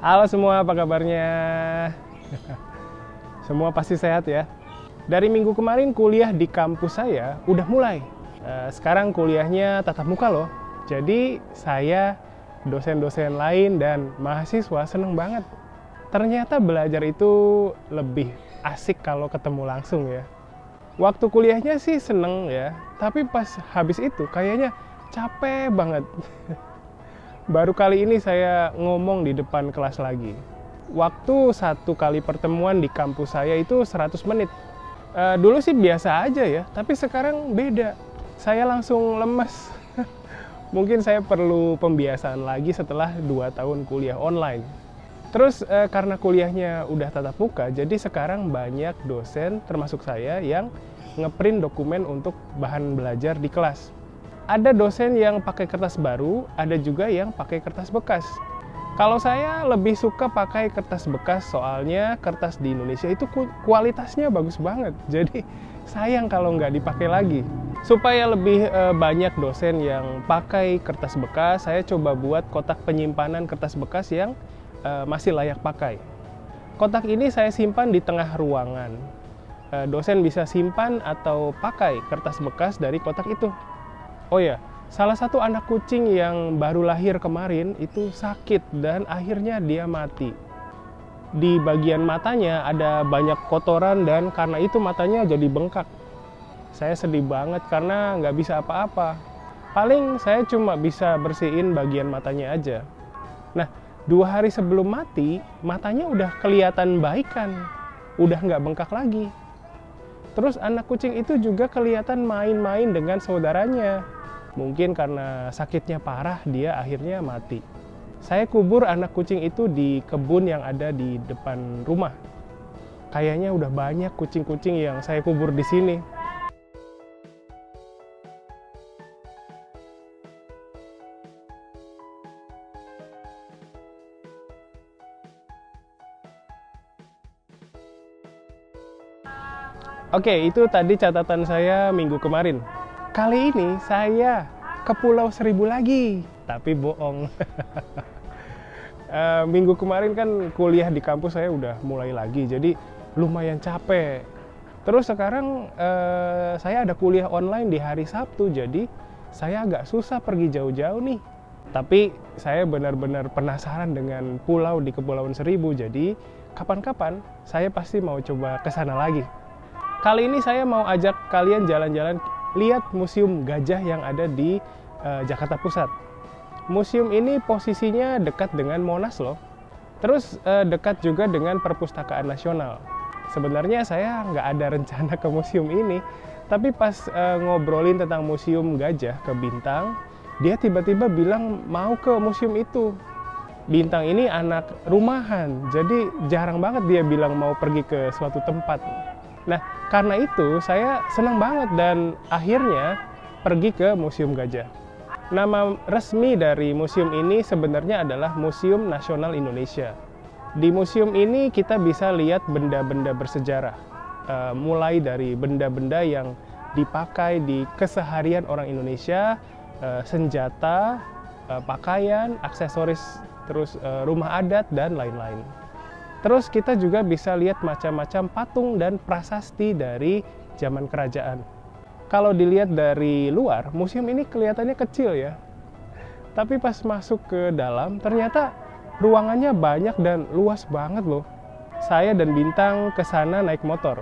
Halo semua, apa kabarnya? Semua pasti sehat ya. Dari minggu kemarin kuliah di kampus saya udah mulai. Sekarang kuliahnya tatap muka loh. Jadi saya, dosen-dosen lain, dan mahasiswa seneng banget. Ternyata belajar itu lebih asik kalau ketemu langsung ya. Waktu kuliahnya sih seneng ya, tapi pas habis itu kayaknya capek banget. Baru kali ini saya ngomong di depan kelas lagi. Waktu satu kali pertemuan di kampus saya itu 100 menit. Dulu sih biasa aja ya, tapi sekarang beda. Saya langsung lemes. Mungkin saya perlu pembiasaan lagi setelah 2 tahun kuliah online. Terus karena kuliahnya udah tatap muka, jadi sekarang banyak dosen termasuk saya yang ngeprint dokumen untuk bahan belajar di kelas. Ada dosen yang pakai kertas baru, ada juga yang pakai kertas bekas. Kalau saya lebih suka pakai kertas bekas, soalnya kertas di Indonesia itu kualitasnya bagus banget. Jadi sayang kalau nggak dipakai lagi. Supaya lebih banyak dosen yang pakai kertas bekas, saya coba buat kotak penyimpanan kertas bekas yang masih layak pakai. Kotak ini saya simpan di tengah ruangan. Dosen bisa simpan atau pakai kertas bekas dari kotak itu. Oh ya, salah satu anak kucing yang baru lahir kemarin itu sakit dan akhirnya dia mati. Di bagian matanya ada banyak kotoran dan karena itu matanya jadi bengkak. Saya sedih banget karena nggak bisa apa-apa. Paling saya cuma bisa bersihin bagian matanya aja. Nah, 2 hari sebelum mati, matanya udah kelihatan baikan. Udah nggak bengkak lagi. Terus anak kucing itu juga kelihatan main-main dengan saudaranya. Mungkin karena sakitnya parah, dia akhirnya mati. Saya kubur anak kucing itu di kebun yang ada di depan rumah. Kayaknya udah banyak kucing-kucing yang saya kubur di sini. Oke, itu tadi catatan saya minggu kemarin. Kali ini saya ke Pulau Seribu lagi, tapi bohong. Minggu kemarin kan kuliah di kampus saya udah mulai lagi, jadi lumayan capek. Terus sekarang saya ada kuliah online di hari Sabtu, jadi saya agak susah pergi jauh-jauh nih. Tapi saya benar-benar penasaran dengan pulau di Kepulauan Seribu, jadi kapan-kapan saya pasti mau coba ke sana lagi. Kali ini saya mau ajak kalian jalan-jalan lihat Museum Gajah yang ada di Jakarta Pusat. Museum ini posisinya dekat dengan Monas loh. Terus dekat juga dengan Perpustakaan Nasional. Sebenarnya saya nggak ada rencana ke museum ini, tapi pas ngobrolin tentang Museum Gajah ke Bintang, dia tiba-tiba bilang mau ke museum itu. Bintang ini anak rumahan, jadi jarang banget dia bilang mau pergi ke suatu tempat. Nah, karena itu saya senang banget dan akhirnya pergi ke Museum Gajah. Nama resmi dari museum ini sebenarnya adalah Museum Nasional Indonesia. Di museum ini kita bisa lihat benda-benda bersejarah, mulai dari benda-benda yang dipakai di keseharian orang Indonesia, senjata, pakaian, aksesoris, terus rumah adat, dan lain-lain. Terus kita juga bisa lihat macam-macam patung dan prasasti dari zaman kerajaan. Kalau dilihat dari luar, museum ini kelihatannya kecil ya. Tapi pas masuk ke dalam, ternyata ruangannya banyak dan luas banget loh. Saya dan Bintang ke sana naik motor.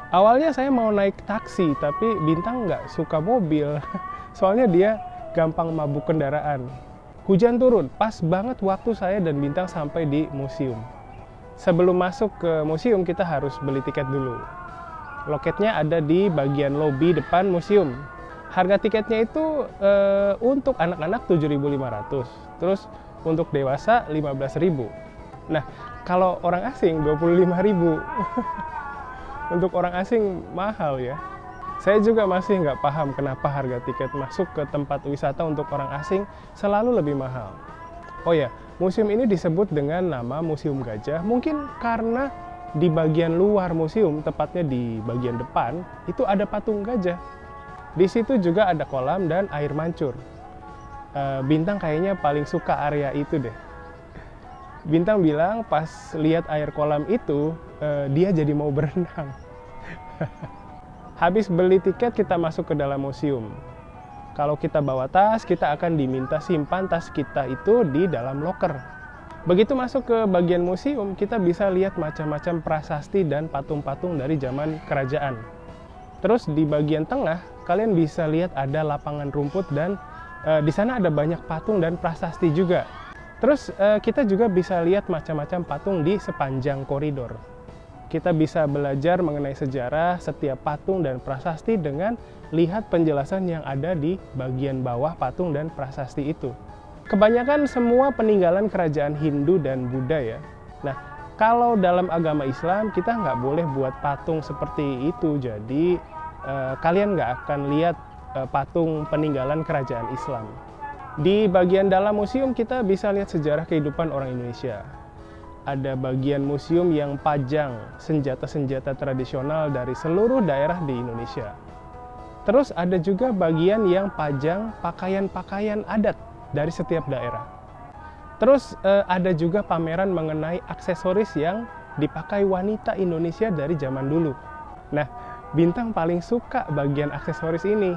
Awalnya saya mau naik taksi, tapi Bintang nggak suka mobil. Soalnya dia gampang mabuk kendaraan. Hujan turun, pas banget waktu saya dan Bintang sampai di museum. Sebelum masuk ke museum, kita harus beli tiket dulu. Loketnya ada di bagian lobi depan museum. Harga tiketnya itu untuk anak-anak 7.500, terus untuk dewasa 15.000. Nah, kalau orang asing 25.000. Untuk orang asing mahal ya. Saya juga masih nggak paham kenapa harga tiket masuk ke tempat wisata untuk orang asing selalu lebih mahal. Oh ya, museum ini disebut dengan nama Museum Gajah mungkin karena di bagian luar museum, tepatnya di bagian depan, itu ada patung gajah. Di situ juga ada kolam dan air mancur. Bintang kayaknya paling suka area itu deh. Bintang bilang pas lihat air kolam itu, dia jadi mau berenang. Habis beli tiket, kita masuk ke dalam museum. Kalau kita bawa tas, kita akan diminta simpan tas kita itu di dalam loker. Begitu masuk ke bagian museum, kita bisa lihat macam-macam prasasti dan patung-patung dari zaman kerajaan. Terus di bagian tengah, kalian bisa lihat ada lapangan rumput dan di sana ada banyak patung dan prasasti juga. Terus kita juga bisa lihat macam-macam patung di sepanjang koridor. Kita bisa belajar mengenai sejarah setiap patung dan prasasti dengan lihat penjelasan yang ada di bagian bawah patung dan prasasti itu. Kebanyakan semua peninggalan kerajaan Hindu dan Buddha ya. Nah, kalau dalam agama Islam kita nggak boleh buat patung seperti itu. Jadi kalian nggak akan lihat patung peninggalan kerajaan Islam. Di bagian dalam museum kita bisa lihat sejarah kehidupan orang Indonesia. Ada bagian museum yang pajang senjata-senjata tradisional dari seluruh daerah di Indonesia. Terus ada juga bagian yang pajang pakaian-pakaian adat dari setiap daerah. Terus ada juga pameran mengenai aksesoris yang dipakai wanita Indonesia dari zaman dulu. Nah, Bintang paling suka bagian aksesoris ini.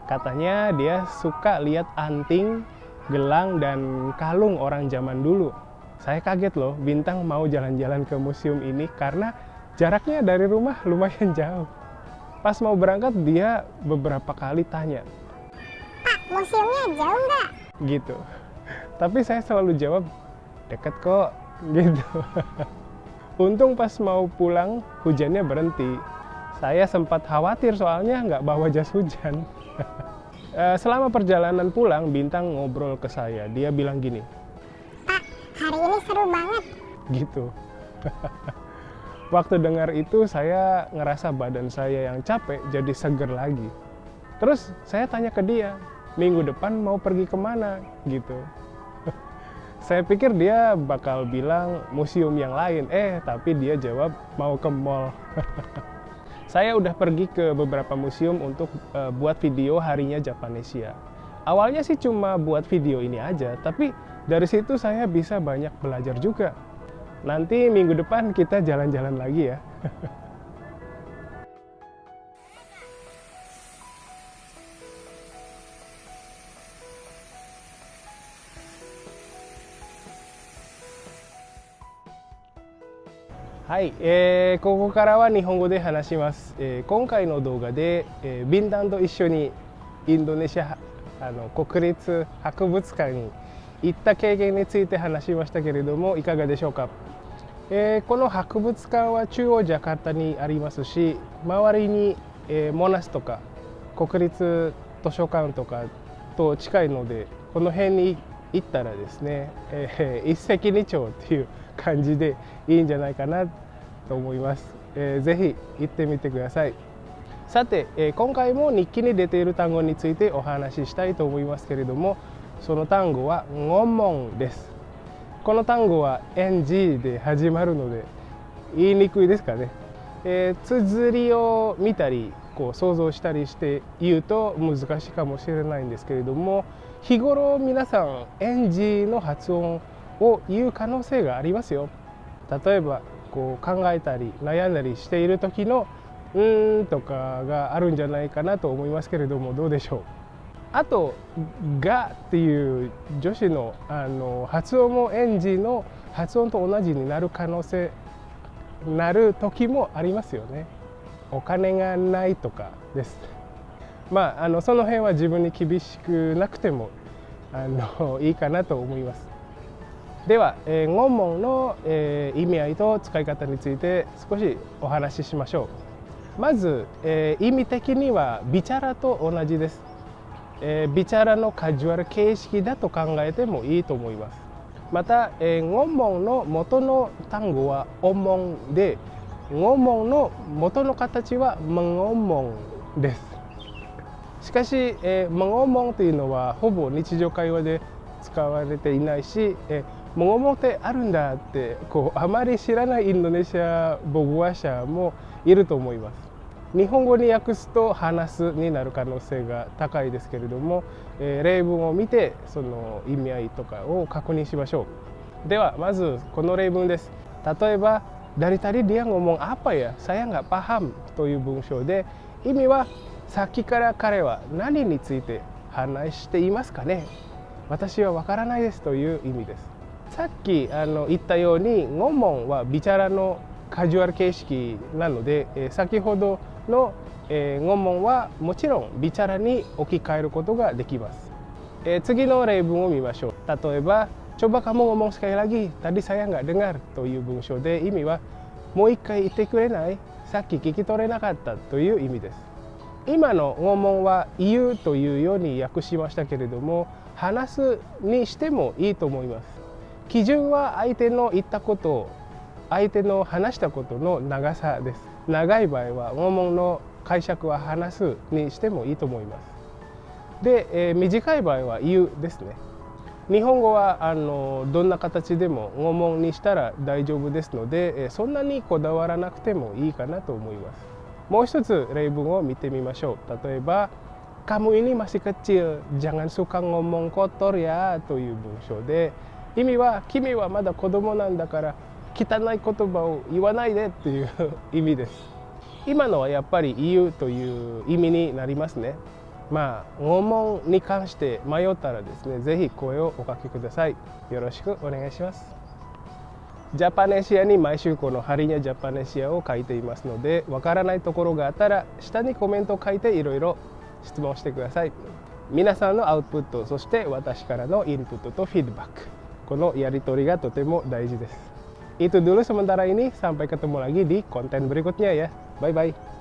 Katanya dia suka lihat anting, gelang, dan kalung orang zaman dulu. Saya kaget loh, Bintang mau jalan-jalan ke museum ini karena jaraknya dari rumah lumayan jauh. Pas mau berangkat, dia beberapa kali tanya, "Pak, museumnya jauh nggak?" Gitu. Tapi saya selalu jawab, deket kok, gitu. Untung pas mau pulang, hujannya berhenti. Saya sempat khawatir soalnya nggak bawa jas hujan. Selama perjalanan pulang, Bintang ngobrol ke saya. Dia bilang gini, "Pak, hari ini seru banget." Gitu. Waktu dengar itu, saya ngerasa badan saya yang capek jadi seger lagi. Terus saya tanya ke dia, minggu depan mau pergi kemana? Gitu. Saya pikir dia bakal bilang museum yang lain, tapi dia jawab mau ke mall. Saya udah pergi ke beberapa museum untuk buat video harinya Japanesia. Awalnya sih cuma buat video ini aja, tapi dari situ saya bisa banyak belajar juga. Nanti minggu depan kita jalan-jalan lagi ya.はい、ここからは日本語で話します。今回の動画で、ビンタンと一緒にインドネシア国立博物館に行った経験について話しましたけれども、いかがでしょうか。この博物館は中央ジャカルタにありますし、周りに、モナスとか国立図書館とかと近いので、この辺に行ったらですね、一石二鳥っていう感じでいいんじゃないかなと思います。ぜひ行ってみてください。さて、今回も日記に出ている単語についてお話ししたいと思いますけれども、その単語はゴンモンです。この単語は NG で始まるので言いにくいですかね。綴りを見たり想像したりして言うと難しいかもしれないんですけれども、日頃皆さん NG の発音を言う可能性がありますよ。例えば考えたり悩んだりしている時のとかがあるんじゃないかなと思いますけれども、どうでしょう。あとがっていう助詞の、発音も NG の発音と同じになる可能性なる時もありますよね。お金がないとかです。その辺は自分に厳しくなくてもいいかなと思います。では、ゴンモンの、意味合いと使い方について少しお話ししましょう。まず、意味的にはビチャラと同じです。ビチャラのカジュアル形式だと考えてもいいと思います。また、ゴンモンの元の単語はオモンで、ゴンモンの元の形はムンオモンです。しかし、ムンオモンというのはほぼ日常会話で使われていないし、ムンオモンってあるんだってあまり知らないインドネシア母語話者もいると思います。日本語に訳すと話すになる可能性が高いですけれども、例文を見てその意味合いとかを確認しましょう。ではまずこの例文です。例えばdari tadi dia ngomong apa ya? Saya nggak paham という文章で、意味はさっきから彼は何について話していますかね？私はわからないですという意味です。さっき言ったようにngomongはビチャラのカジュアル形式なので、先ほどのngomongはもちろんビチャラに置き換えることができます。次の例文を見ましょう。例えばcoba kamu ngomong sekali lagi, tadi saya nggak dengar という文章で、意味はもう一回言ってくれない？さっき聞き取れなかったという意味です。今のngomongは言うというように訳しましたけれども、話すにしてもいいと思います。基準は相手の言ったこと、相手の話したことの長さです。長い場合はngomongの解釈は話すにしてもいいと思います。で、短い場合は言うですね。日本語はどんな形でもngomongにしたら大丈夫ですので、そんなにこだわらなくてもいいかなと思います。もう一つ例文を見てみましょう。例えばkamu ini masih kecil, jangan suka ngomong kotor ya という文章で、意味は君はまだ子供なんだから汚い言葉を言わないでという意味です。今のはやっぱり言うという意味になりますね。まあ、ngomongに関して迷ったらですね、ぜひ声をおかけください。よろしくお願いします。ジャパネシアに毎週このハリニャジャパネシアを書いていますので、わからないところがあったら下にコメントを書いていろいろ質問してください。皆さんのアウトプット、そして私からのインプットとフィードバック、このやり取りがとても大事です。Itu dulu sementara ini, sampai ketemu lagi di konten berikutnya ya. Bye bye.